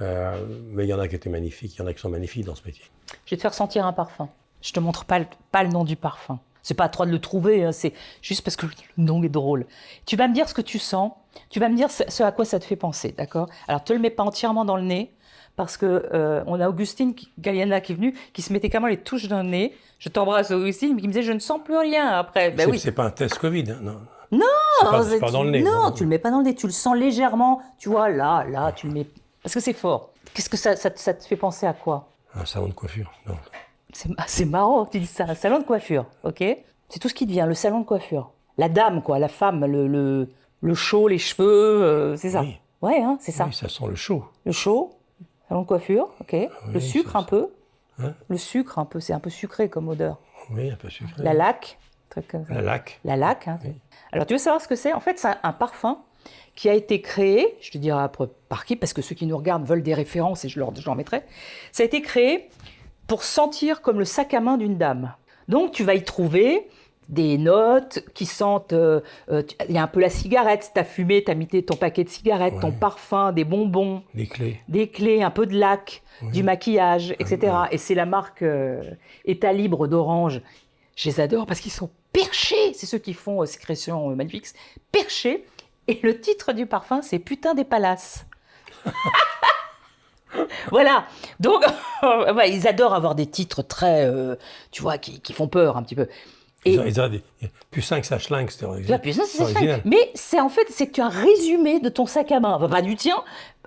il y en a qui étaient magnifiques, il y en a qui sont magnifiques dans ce métier. Je vais te faire sentir un parfum. Je te montre pas le nom du parfum. C'est pas à toi de le trouver, hein, c'est juste parce que le nom est drôle. Tu vas me dire ce que tu sens, tu vas me dire ce à quoi ça te fait penser, d'accord? Alors, te le mets pas entièrement dans le nez, parce que on a Augustine Galliana qui est venue, qui se mettait carrément les touches d'un nez. Je t'embrasse, Augustine, mais qui me disait, je ne sens plus rien après. Ben oui. C'est pas un test Covid, hein, non? Non, c'est pas dans le nez. Non, tu le mets pas dans le nez, tu le sens légèrement. Tu vois, là, tu le mets... Parce que c'est fort. Qu'est-ce que ça te fait penser à quoi? Un salon de coiffure, non. C'est marrant que tu dis ça, un salon de coiffure, ok? C'est tout ce qui te vient, le salon de coiffure. La dame, quoi, la femme, le chaud, les cheveux, c'est ça. Oui. Ouais, hein, c'est ça. Oui, ça sent le chaud. Le chaud, salon de coiffure, ok. Oui, le sucre un peu. Hein? Le sucre un peu, c'est un peu sucré comme odeur. Oui, un peu sucré. La laque, truc comme ça. La laque. La laque, hein. Oui. Alors, tu veux savoir ce que c'est? En fait, c'est un parfum qui a été créé, je te dirai après par qui, parce que ceux qui nous regardent veulent des références et je leur mettrai. Ça a été créé pour sentir comme le sac à main d'une dame. Donc, tu vas y trouver des notes qui sentent... Il y a un peu la cigarette, tu as fumé, tu as mis ton paquet de cigarettes, ton parfum, des bonbons. Des clés, un peu de lac, du maquillage, etc. Et c'est la marque État Libre d'Orange. Je les adore parce qu'ils sont perchés. C'est ceux qui font Sécrétion Magnifique. Perchés. Et le titre du parfum, c'est Putain des Palaces. Voilà, donc ils adorent avoir des titres très, tu vois, qui font peur un petit peu. Et ils ont des pucein que ça schlingue, c'était original. Pucein, ça schlingue. Mais c'est que tu as un résumé de ton sac à main, enfin, pas du tien,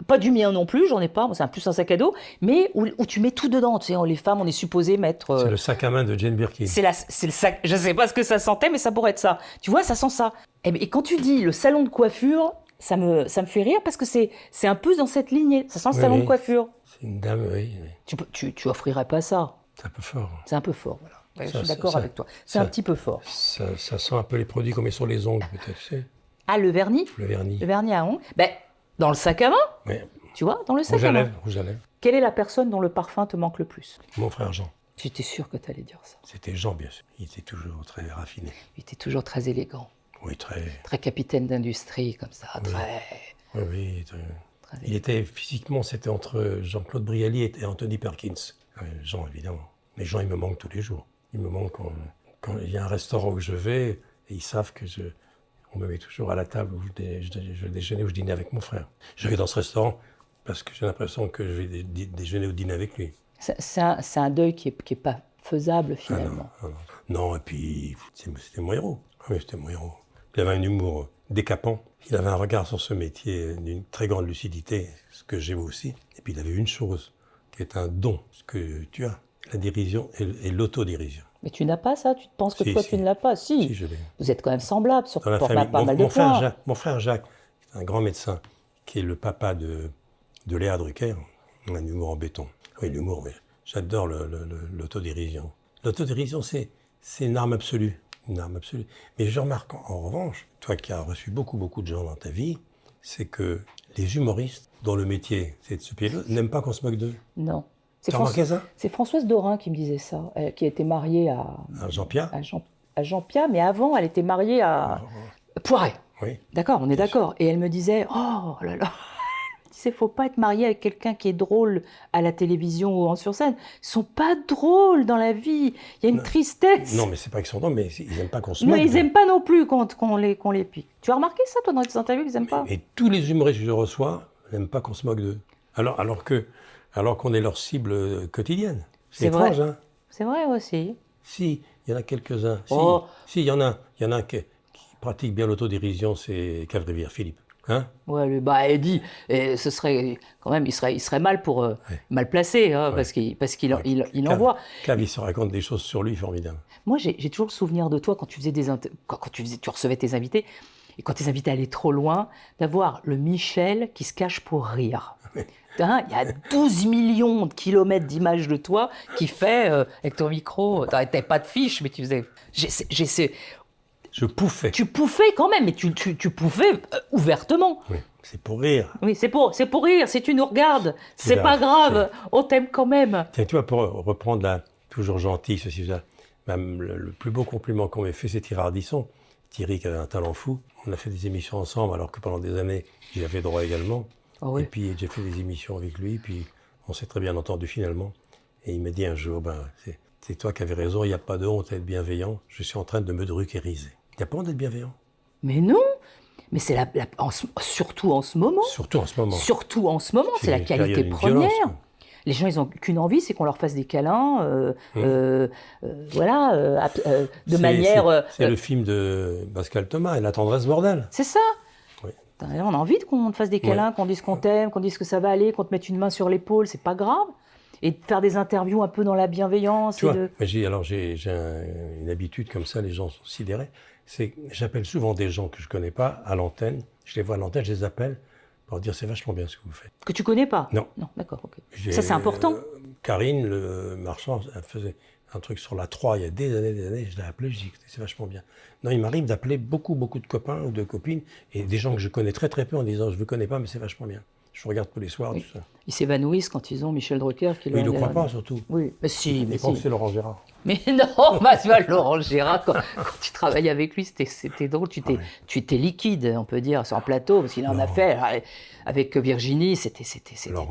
pas du mien non plus, j'en ai pas, c'est plus un sac à dos, mais où tu mets tout dedans. Tu sais, les femmes, on est supposé mettre. C'est le sac à main de Jane Birkin. C'est le sac. Je sais pas ce que ça sentait, mais ça pourrait être ça. Tu vois, ça sent ça. Et quand tu dis le salon de coiffure. Ça me fait rire parce que c'est un peu dans cette lignée. Ça sent le salon de coiffure. C'est une dame, oui. Tu offrirais pas ça. C'est un peu fort. C'est un peu fort, voilà. Ouais, je suis d'accord avec toi. C'est un petit peu fort. Ça sent un peu les produits qu'on met sur les ongles, peut-être. Tu sais. Ah, le vernis? Le vernis. Le vernis à ongles. Ben, dans le sac à main. Oui. Tu vois, dans le sac à main. Rouge à lèvres. Quelle est la personne dont le parfum te manque le plus? Mon frère Jean. J'étais sûr que tu allais dire ça. C'était Jean, bien sûr. Il était toujours très raffiné. Il était toujours très élégant. Oui, très... Très capitaine d'industrie, comme ça, oui. très... Oui, très... Il était, physiquement, c'était entre Jean-Claude Brialy et Anthony Perkins. Jean, évidemment. Mais Jean, il me manque tous les jours. Il me manque quand il y a un restaurant où je vais, et ils savent que on me met toujours à la table où je déjeunais ou je dînais avec mon frère. Je vais dans ce restaurant parce que j'ai l'impression que je vais déjeuner ou dîner avec lui. C'est un deuil qui est pas faisable, finalement. Non, et puis, c'était mon héros. Oui, c'était mon héros. Il avait un humour décapant. Il avait un regard sur ce métier d'une très grande lucidité, ce que j'ai aussi. Et puis il avait une chose, qui est un don, ce que tu as, la dérision et l'autodérision. Mais tu n'as pas ça? Tu penses que toi, tu ne l'as pas? Si, je l'ai. Vous êtes quand même semblables sur pas mal de points. Mon frère Jacques, un grand médecin, qui est le papa de Léa Drucker, un humour en béton. Oui, l'humour, mais j'adore l'autodérision. L'autodérision, c'est une arme absolue. Une arme absolue. Mais je remarque en revanche, toi qui as reçu beaucoup de gens dans ta vie, c'est que les humoristes, dont le métier c'est de se pied n'aiment pas qu'on se moque d'eux. Non. C'est Françoise Dorin qui me disait ça, qui a été mariée à Jean-Pierre. À Jean-Pierre, mais avant, elle était mariée à Poiret. Oui. D'accord, on est d'accord. Et elle me disait, oh là là, il ne faut pas être marié avec quelqu'un qui est drôle à la télévision ou sur scène. Ils ne sont pas drôles dans la vie. Il y a une tristesse. Non, mais c'est pas qu'ils sont drôles, mais ils n'aiment pas qu'on se moque. Mais ils n'aiment pas non plus qu'on les pique. Tu as remarqué ça, toi, dans les interviews, ils n'aiment pas? Et tous les humoristes que je reçois n'aiment pas qu'on se moque d'eux. Alors qu'on est leur cible quotidienne. C'est étrange, vrai. hein. C'est vrai aussi. Si, il y en a quelques-uns. Oh. Si, il y en a qui pratiquent bien l'autodérision, c'est Cavrivière Philippe. Hein? Ouais, il dit, et ce serait quand même, il serait mal mal placé, hein, parce qu'il envoie. Cav, il se raconte des choses sur lui formidables. Moi, j'ai toujours le souvenir de toi quand tu faisais tu recevais tes invités, et quand tes invités allaient trop loin, d'avoir le Michel qui se cache pour rire. Hein, il y a 12 millions de kilomètres d'images de toi qui fait, avec ton micro, t'avais pas de fiche, mais tu faisais... Je pouffais. Tu pouffais quand même, mais tu pouffais ouvertement. Oui, c'est pour rire. Oui, c'est pour rire. Si tu nous regardes, c'est pas grave. On t'aime quand même. Tiens, tu vois, pour reprendre là, toujours gentil, ceci, ça, même le plus beau compliment qu'on m'ait fait, c'est Thierry Ardisson. Thierry qui avait un talent fou. On a fait des émissions ensemble, alors que pendant des années, j'y avais droit également. Oh oui. Et puis j'ai fait des émissions avec lui, puis on s'est très bien entendu finalement. Et il m'a dit un jour, c'est toi qui avais raison, il n'y a pas de honte à être bienveillant. Je suis en train de me druckeriser. Il n'y a pas honte d'être bienveillant. Mais non. Mais c'est surtout en ce moment. Surtout en ce moment. Surtout en ce moment, c'est la qualité première. Les gens, ils n'ont qu'une envie, c'est qu'on leur fasse des câlins, voilà, de manière... C'est le film de Pascal Thomas, et La tendresse bordel. C'est ça. Oui. On a envie qu'on te fasse des câlins, qu'on dise qu'on t'aime, qu'on dise que ça va aller, qu'on te mette une main sur l'épaule, c'est pas grave. Et de faire des interviews un peu dans la bienveillance. Tu vois, j'ai une habitude comme ça, les gens sont sidérés. J'appelle souvent des gens que je ne connais pas à l'antenne. Je les vois à l'antenne, je les appelle pour dire c'est vachement bien ce que vous faites. Que tu connais pas? Non. Non, d'accord, ok. Ça, c'est important. Karine, le marchand, elle faisait un truc sur la 3 il y a des années, je l'ai appelé, je dis c'est vachement bien. Non, il m'arrive d'appeler beaucoup de copains ou de copines et des gens que je connais très peu en disant je ne vous connais pas, mais c'est vachement bien. Je vous regarde tous les soirs, tout ça. Ils s'évanouissent quand ils ont Michel Drucker qui ils ne le croient pas, surtout. Oui, mais si. Ils pensent que c'est Laurent Gérard. Mais non, tu vois, Laurent Gérard, quand tu travaillais avec lui, c'était drôle. Tu étais liquide, on peut dire, sur un plateau, parce qu'il en a fait avec Virginie, c'était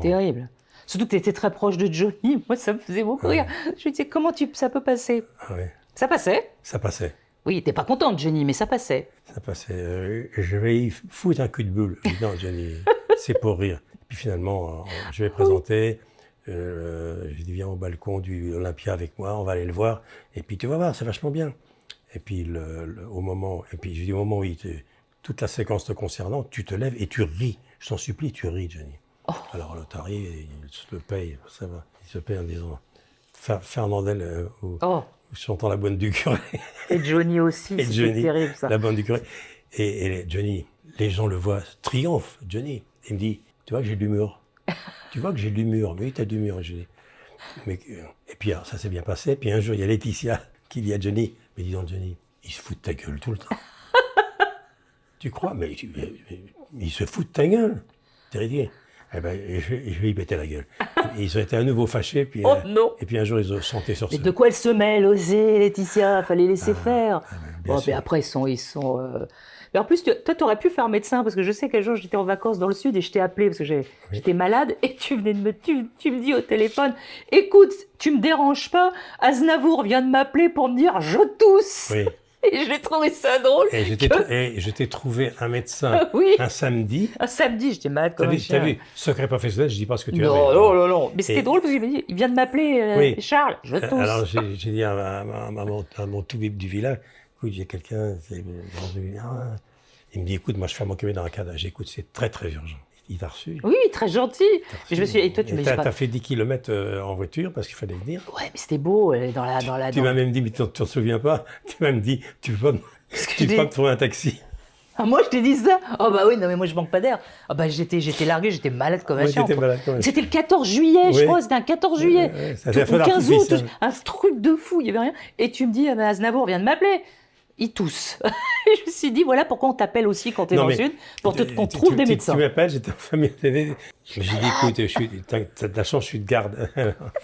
terrible. Surtout que tu étais très proche de Johnny. Moi, ça me faisait beaucoup rire. Je me disais, comment ça peut passer? Ça passait? Ça passait. Oui, t'es pas content de Johnny, mais ça passait. Ça passait. Je vais y foutre un coup de boule. Non, Johnny, c'est pour rire. Puis finalement, je vais présenter. J'ai dit, viens au balcon du Olympia avec moi, on va aller le voir. Et puis tu vas voir, c'est vachement bien. Et puis au moment où toute la séquence te concernant, tu te lèves et tu ris. Je t'en supplie, tu ris, Johnny. Oh. Alors l'Otari, il se le paye, ça va. Il se paye en disant Fernandel chantant la bonne du curé. Et Johnny aussi, c'est terrible ça. La bonne du curé. Et Johnny, les gens le voient, triomphe, Johnny. Il me dit, tu vois que j'ai de l'humour. Tu vois que j'ai de l'humour. Oui, tu as de l'humour. Et puis alors, ça s'est bien passé. Puis un jour, il y a Laetitia qui dit à Johnny, mais dis donc Johnny, il se fout de ta gueule tout le temps. Tu crois? Mais il se fout de ta gueule. C'est ridicule. Eh ben, je vais y péter la gueule. Et ils ont été à nouveau fâchés. Puis, non. Et puis un jour, ils ont chanté sur scène. Mais de quoi elle se mêle, oser, Laetitia? Fallait laisser faire. Mais après, ils sont Mais en plus, toi, tu aurais pu faire médecin, parce que je sais qu'un jour, j'étais en vacances dans le Sud et je t'ai appelé parce que j'étais malade et tu venais tu me dis au téléphone, écoute, tu me déranges pas, Aznavour vient de m'appeler pour me dire, je tousse. Oui. Et j'ai trouvé ça drôle. Et je t'ai trouvé un médecin un samedi. Un samedi, j'étais malade comme un chien. T'as vu, secret professionnel, je dis pas ce que tu avais. Non. Mais c'était drôle parce qu'il m'a dit, il vient de m'appeler, Charles, je tousse. Alors j'ai dit à mon tout bip du village, écoute, il y a quelqu'un, il me dit, écoute, moi je fais mon cabinet dans un cadre. J'écoute, c'est très très urgent. Il t'a reçu. Oui, très gentil. Et toi, tu m'as dit. T'as fait 10 km en voiture parce qu'il fallait venir. Ouais, mais c'était beau dans la. Tu m'as même dit, mais tu te souviens pas. Tu m'as même dit, tu peux pas me trouver un taxi. Ah, moi, je t'ai dit ça? Oh, bah oui, non, mais moi, je manque pas d'air. Ah, bah, j'étais largué, j'étais malade comme un chien. C'était le 14 juillet, je crois, c'était un 14 juillet. Ou 15 août, un truc de fou, il n'y avait rien. Et tu me dis, Aznavour vient de m'appeler. Il tousse. Et je me suis dit, voilà pourquoi on t'appelle aussi quand t'es dans le Sud, pour qu'on trouve des médecins. Tu m'appelles, j'étais en famille. J'ai dit, écoute, t'as de la chance, je suis de garde.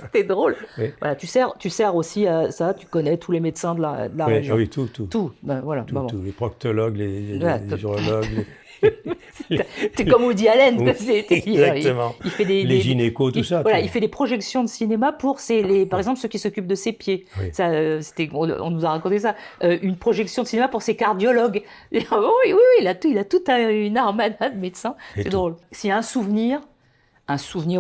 C'était drôle. Oui. Voilà, tu sers aussi à ça, tu connais tous les médecins de la région. Oui, tout. Tout, ben, voilà. Tout, les proctologues, les urologues. T'es comme Woody Allen. Oui, exactement. Il fait Les gynécos, tout ça. Voilà, tout. il fait des projections de cinéma pour par exemple ceux qui s'occupent de ses pieds. Oui. Ça, on nous a raconté ça. Une projection de cinéma pour ses cardiologues. Oui, il a toute une armada de médecins. Et C'est tout. drôle. S'il y a un souvenir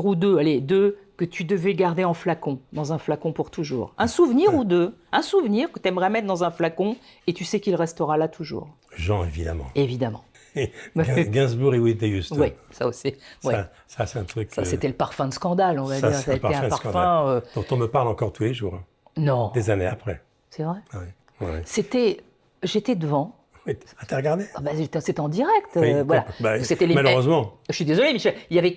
ou deux, allez, deux que tu devais garder en flacon, dans un flacon pour toujours. Un souvenir ou deux, un souvenir que tu aimerais mettre dans un flacon et tu sais qu'il restera là toujours. Jean, évidemment. Évidemment. Gainsbourg et Whitney Houston. Oui, ça aussi. Ouais. Ça c'est un truc. Ça, c'était le parfum de scandale, on va ça, dire. Ça a été un parfum. Dont on me parle encore tous les jours. Non. Des années après. C'est vrai. Ouais. Ouais. J'étais devant. Ah, t'as regardé? Ah bah, c'était en direct. Oui, voilà. C'était malheureusement. Je suis désolée, Michel.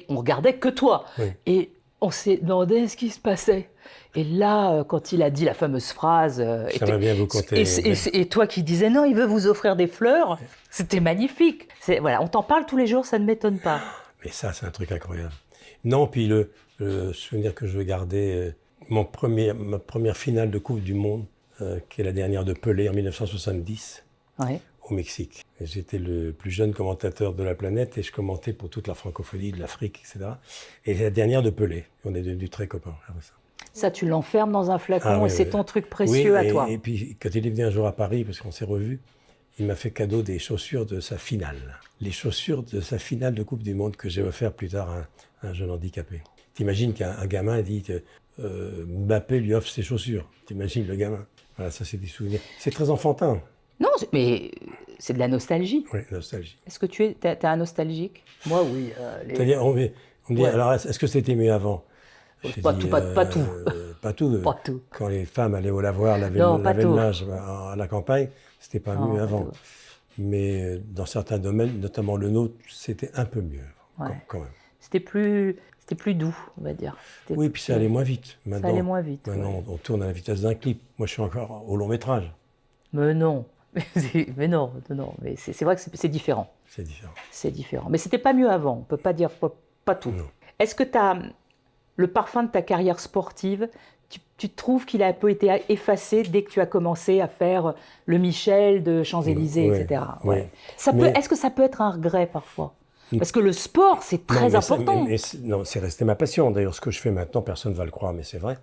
On regardait que toi. Oui. Et on s'est demandé ce qui se passait. Et là, quand il a dit la fameuse phrase... J'aimerais bien vous conter. Et toi qui disais non, il veut vous offrir des fleurs, c'était magnifique. Voilà, on t'en parle tous les jours, ça ne m'étonne pas. Mais ça, c'est un truc incroyable. Non, puis le souvenir que je veux garder, ma première finale de Coupe du Monde, qui est la dernière de Pelé en 1970, ouais. Au Mexique. J'étais le plus jeune commentateur de la planète et je commentais pour toute la francophonie, de l'Afrique, etc. Et la dernière de Pelé. On est devenus très copains après ça. Ça, tu l'enfermes dans un flacon oui, et c'est ton truc précieux à toi. Et puis, quand il est venu un jour à Paris, parce qu'on s'est revus, il m'a fait cadeau des chaussures de sa finale. Les chaussures de sa finale de Coupe du Monde que j'ai offert plus tard à un jeune handicapé. T'imagines qu'un gamin dit Mbappé lui offre ses chaussures. T'imagines le gamin. Voilà, ça c'est des souvenirs. C'est très enfantin. Non, mais c'est de la nostalgie. Oui, nostalgie. Est-ce que t'es un nostalgique? Moi, oui. C'est-à-dire, on me dit, Ouais. alors est-ce que c'était mieux avant? Pas tout. Pas tout. Pas tout. Quand les femmes allaient au lavoir, laver Non, le linge à la campagne, c'était pas mieux avant. Tout. Mais dans certains domaines, notamment le nôtre, c'était un peu mieux quand même. C'était plus doux, on va dire. Oui, puis ça allait moins vite. Ça allait moins vite. Maintenant, on tourne à la vitesse d'un clip. Moi, je suis encore au long métrage. Mais non. Mais non. Mais c'est vrai que c'est différent. C'est différent. C'est différent. Mais c'était pas mieux avant. On peut pas dire pas tout. Non. Est-ce que le parfum de ta carrière sportive, tu trouves qu'il a un peu été effacé dès que tu as commencé à faire le Michel de Champs-Élysées, Ouais, etc. ouais. Est-ce que ça peut être un regret parfois? Parce que le sport, c'est très important. Non, c'est resté ma passion. D'ailleurs, ce que je fais maintenant, personne ne va le croire, mais c'est vrai.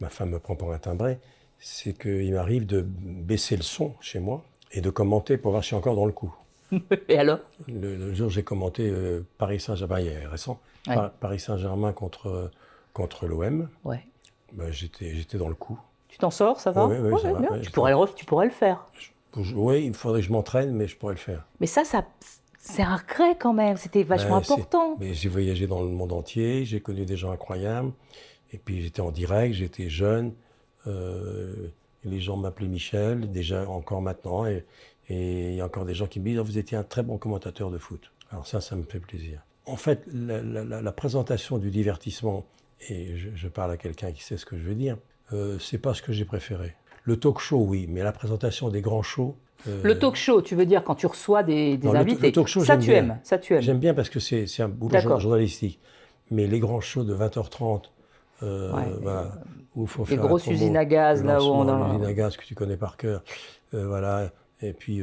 Ma femme me prend pour un timbré. C'est qu'il m'arrive de baisser le son chez moi et de commenter pour voir si je suis encore dans le coup. Et alors? Le jour, j'ai commenté Paris Saint-Germain, il est récent. Ouais. Paris Saint-Germain contre l'OM. Ouais. Ben, j'étais dans le coup. Tu t'en sors, ça va? Oui, ça va. Bien. Ouais, Tu pourrais le faire. Oui, il faudrait que je m'entraîne, mais je pourrais le faire. Mais ça c'est un regret quand même. C'était vachement important. Mais j'ai voyagé dans le monde entier, j'ai connu des gens incroyables. Et puis j'étais en direct, j'étais jeune. Et les gens m'appelaient Michel, déjà encore maintenant. Et il y a encore des gens qui me disent vous étiez un très bon commentateur de foot. Alors ça me fait plaisir. En fait, la présentation du divertissement, et je parle à quelqu'un qui sait ce que je veux dire, c'est pas ce que j'ai préféré. Le talk show, oui, mais la présentation des grands shows... Le talk show, tu veux dire quand tu reçois des invités. Le talk show, ça, tu aimes. J'aime bien parce que c'est un boulot journalistique. Mais les grands shows de 20h30, voilà, où il faut faire les grosses usines à gaz, là où on a... L'usine à gaz que tu connais par cœur, voilà, et puis...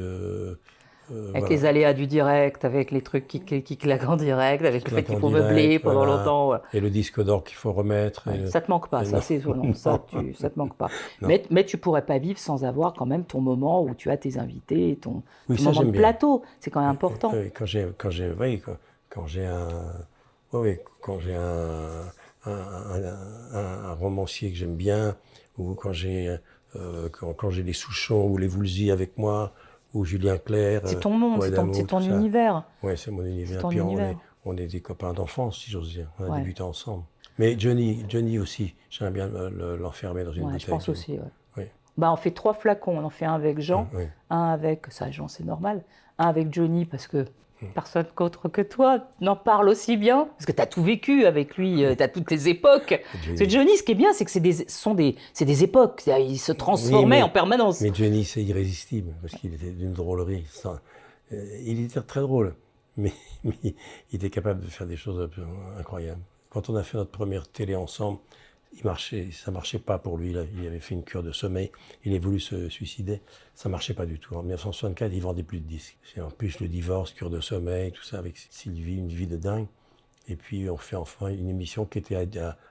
avec les aléas du direct, avec les trucs qui claquent en direct, avec le fait qu'il faut meubler pendant longtemps. Voilà. Et le disque d'or qu'il faut remettre. Ça te manque pas, ça te manque pas. Mais tu pourrais pas vivre sans avoir quand même ton moment où tu as tes invités, ton moment de plateau. C'est quand même important. Quand j'ai un romancier que j'aime bien, ou quand j'ai les Souchon ou les Woolsey avec moi, ou Julien Clerc. C'est ton monde, c'est ton univers. Oui, c'est mon univers. Puis on est des copains d'enfance, si j'ose dire. On a débuté ensemble. Mais Johnny aussi, j'aimerais bien l'enfermer dans une bouteille. Je pense aussi, ouais. Oui. On fait 3 flacons. On en fait un avec Jean, un avec... Ça, Jean, c'est normal. Un avec Johnny, parce que personne autre que toi n'en parle aussi bien. Parce que tu as tout vécu avec lui, tu as toutes les époques. Johnny, ce qui est bien, c'est que c'est des époques. Il se transformait en permanence. Mais Johnny, c'est irrésistible, parce qu'il était d'une drôlerie. Il était très drôle, mais il était capable de faire des choses incroyables. Quand on a fait notre première télé ensemble, ça marchait pas pour lui. Là. Il avait fait une cure de sommeil. Il a voulu se suicider. Ça marchait pas du tout. En 1964, il vendait plus de disques. Et en plus, le divorce, cure de sommeil, tout ça avec Sylvie, une vie de dingue. Et puis, on fait enfin une émission qui était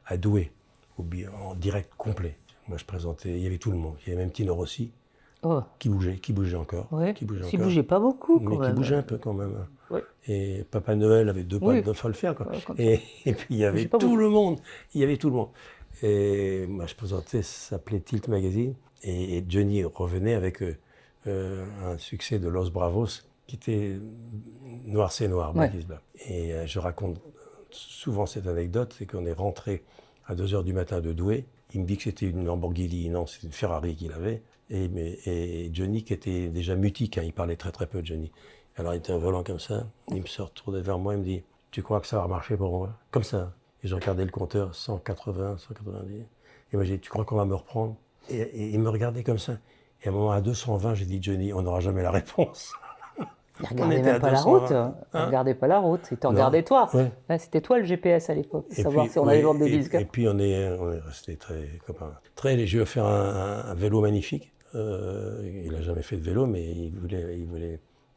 à Douai, en direct complet. Moi, je présentais. Il y avait tout le monde. Il y avait même Tino Rossi. Oh. Qui bougeait encore. Ouais. Qui bougeait Qui bougeait pas beaucoup, mais qui bougeait un peu quand même. Ouais. Et Papa Noël avait 2 pattes de folle faire, quoi. Ouais, et puis il y avait tout le monde. Il y avait tout le monde. Et moi, je présentais, ça s'appelait Tilt Magazine. Et Johnny revenait avec un succès de Los Bravos qui était Noir c'est Noir, Black is Black. Et je raconte souvent cette anecdote, c'est qu'on est rentré à 2h du matin de Douai. Il me dit que c'était une Lamborghini, non, c'est une Ferrari qu'il avait. Et Johnny, qui était déjà mutique, hein, il parlait très très peu, Johnny. Alors il était en volant comme ça, il me sort, tourné vers moi, il me dit « Tu crois que ça va marcher pour moi ?» Comme ça. Et je regardais le compteur, 180, 190. Et moi j'ai dit « Tu crois qu'on va me reprendre ?» et il me regardait comme ça. Et à un moment, à 220, j'ai dit « Johnny, on n'aura jamais la réponse. » Il regardait même pas la route. Il regardait pas la route. Il te regardait toi. Ouais. Ouais, c'était toi le GPS à l'époque, savoir puis, si on allait vendre des disques. Et puis on est restés très copains. Très, j'ai offert un vélo magnifique. Il n'a jamais fait de vélo, mais il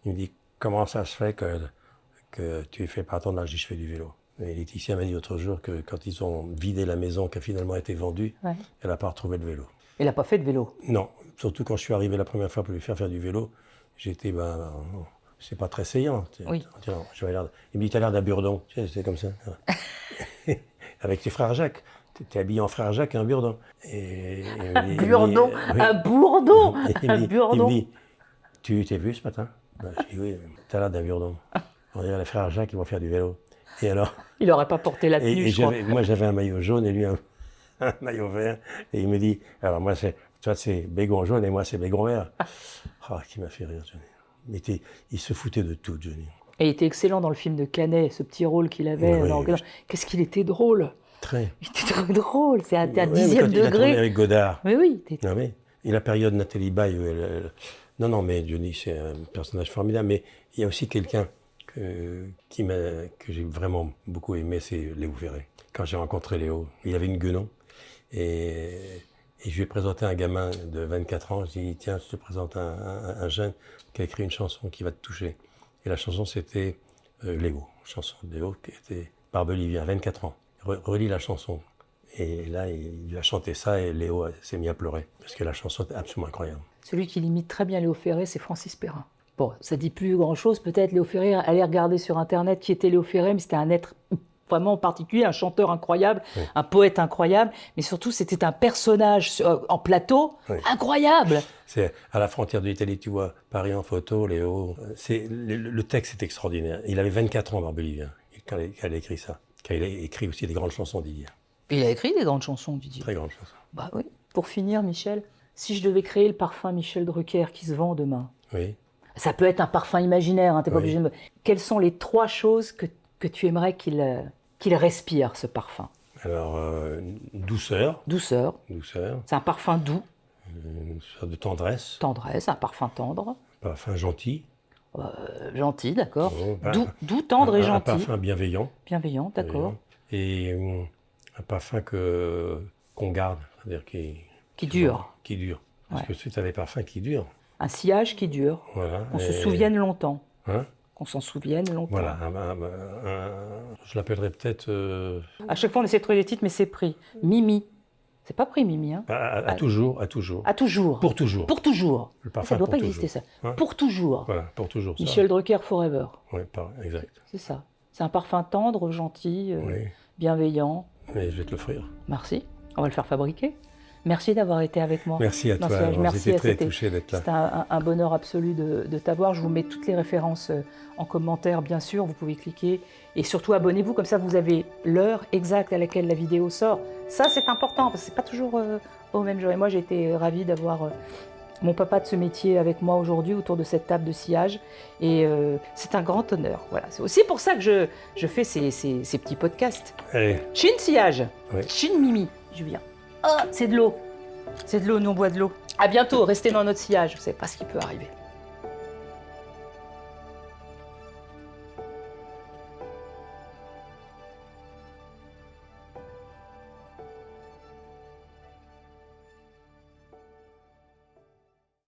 me dit comment ça se fait que tu es fait par ton âge? Je dis, je fais du vélo. Et Laetitia m'a dit l'autre jour que quand ils ont vidé la maison qui a finalement été vendue, elle n'a pas retrouvé le vélo. Elle n'a pas fait de vélo? Non, surtout quand je suis arrivé la première fois pour lui faire du vélo, j'étais c'est pas très saillant. Oui. Il me dit, t'as l'air d'un burdon. Tu sais, c'est comme ça. Avec tes frères Jacques. T'es habillé en frère Jacques et un burdon. Un burdon, un bourdon, un burdon. Il me dit, tu t'es vu ce matin? Je dis, oui, t'as l'air d'un burdon. On dirait les frères Jacques qui vont faire du vélo. Et alors? Il n'aurait pas porté la tenue, je crois. Moi, j'avais un maillot jaune et lui un maillot vert. Et il me dit, alors moi, toi, c'est bégon jaune et moi, c'est bégon vert. Qui m'a fait rire, Johnny. Mais il se foutait de tout, Johnny. Et il était excellent dans le film de Canet, ce petit rôle qu'il avait. Qu'est-ce qu'il était drôle. Très. Il était très drôle, c'est à 10e degré. Il a tourné avec Godard. Mais oui. Non, mais, et la période Nathalie Baye, non, mais Johnny, c'est un personnage formidable. Mais il y a aussi quelqu'un que j'ai vraiment beaucoup aimé, c'est Léo Ferré. Quand j'ai rencontré Léo, il avait une guenon. Et je lui ai présenté un gamin de 24 ans. Je lui ai dit, tiens, je te présente un jeune qui a écrit une chanson qui va te toucher. Et la chanson, c'était Léo. Chanson de Léo qui était Barbelivien, 24 ans. Relis la chanson. Et là, il lui a chanté ça et Léo s'est mis à pleurer. Parce que la chanson est absolument incroyable. Celui qui imite très bien Léo Ferré, c'est Francis Perrin. Bon, ça dit plus grand-chose. Peut-être Léo Ferré, allez regarder sur Internet qui était Léo Ferré, mais c'était un être vraiment particulier, un chanteur incroyable, un poète incroyable, mais surtout c'était un personnage en plateau incroyable. C'est à la frontière de l'Italie, tu vois, Paris en photo, Léo. Le texte est extraordinaire. Il avait 24 ans, Barbelivien, quand il a écrit ça. Quand il a écrit aussi des grandes chansons, Didier. Il a écrit des grandes chansons, Didier. Très grandes chansons. Bah oui. Pour finir, Michel, si je devais créer le parfum Michel Drucker qui se vend demain, ça peut être un parfum imaginaire, hein, t'es pas obligé de me... Quelles sont les 3 choses que tu aimerais qu'il respire, ce parfum? Alors, douceur. Douceur. C'est un parfum doux. Une sorte de tendresse. Tendresse, un parfum tendre. Un parfum gentil. Gentil, d'accord. Doux, tendre et gentil. Un parfum bienveillant. Bienveillant, d'accord. Et un parfum qu'on garde, c'est-à-dire qui dure. Qui dure. Parce que c'est des parfums qui durent. Un sillage qui dure. Voilà. On se souvienne longtemps. Hein? Qu'on s'en souvienne longtemps. Voilà, je l'appellerais peut-être... À chaque fois, on essaie de trouver les titres, mais c'est pris. Mimi. C'est pas pris, Mimi. Hein. À toujours. À toujours. Pour toujours. Pour toujours. Le parfum ça ne doit pour pas exister, ça. Hein? Pour toujours. Voilà, pour toujours. Michel Drucker Forever. Oui, exact. C'est ça. C'est un parfum tendre, gentil, bienveillant. Mais je vais te l'offrir. Merci. On va le faire fabriquer. Merci d'avoir été avec moi. Merci à toi. J'étais très touché d'être là. C'était un bonheur absolu de t'avoir. Je vous mets toutes les références en commentaire, bien sûr. Vous pouvez cliquer. Et surtout, abonnez-vous. Comme ça, vous avez l'heure exacte à laquelle la vidéo sort. Ça, c'est important, parce que ce n'est pas toujours au même jour. Et moi, j'ai été ravie d'avoir mon papa de ce métier avec moi aujourd'hui, autour de cette table de sillage. Et c'est un grand honneur. Voilà. C'est aussi pour ça que je fais ces petits podcasts. Allez. Chin sillage. Oui. Chin Mimi. Je viens. Oh, c'est de l'eau. C'est de l'eau, nous on boit de l'eau. À bientôt, restez dans notre sillage, vous ne savez pas ce qui peut arriver.